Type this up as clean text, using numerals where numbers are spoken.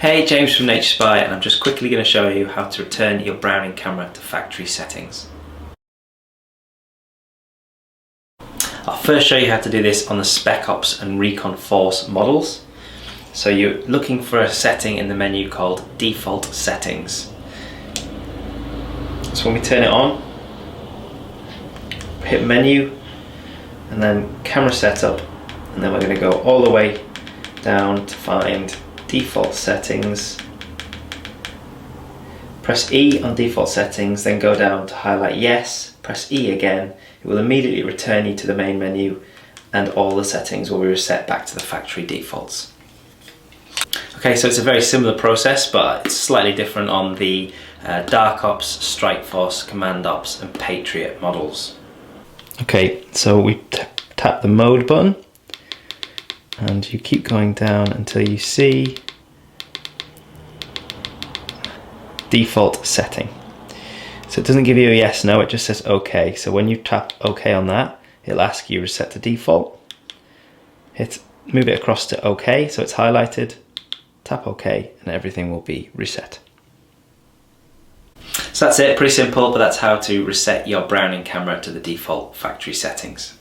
Hey, James from Nature Spy, and I'm just quickly going to show you how to return your Browning camera to factory settings. I'll first show you how to do this on the Spec and Recon Force models. So you're looking for a setting in the menu called Default Settings. So when we turn it on, hit Menu, and then Camera Setup, and then we're going to go all the way down to find Default Settings. Press E on Default Settings, then go down to highlight Yes, press E again. It will immediately return you to the main menu and all the settings will be reset back to the factory defaults. Okay, so it's a very similar process, but it's slightly different on the Dark Ops, Strike Force, Command Ops and Patriot models. Okay, so we tap the mode button and you keep going down until you see default setting. So it doesn't give you a yes, no, it just says OK. So when you tap OK on that, it'll ask you reset to default. Move it across to OK, so it's highlighted, tap OK, and everything will be reset. So that's it, pretty simple, but that's how to reset your Browning camera to the default factory settings.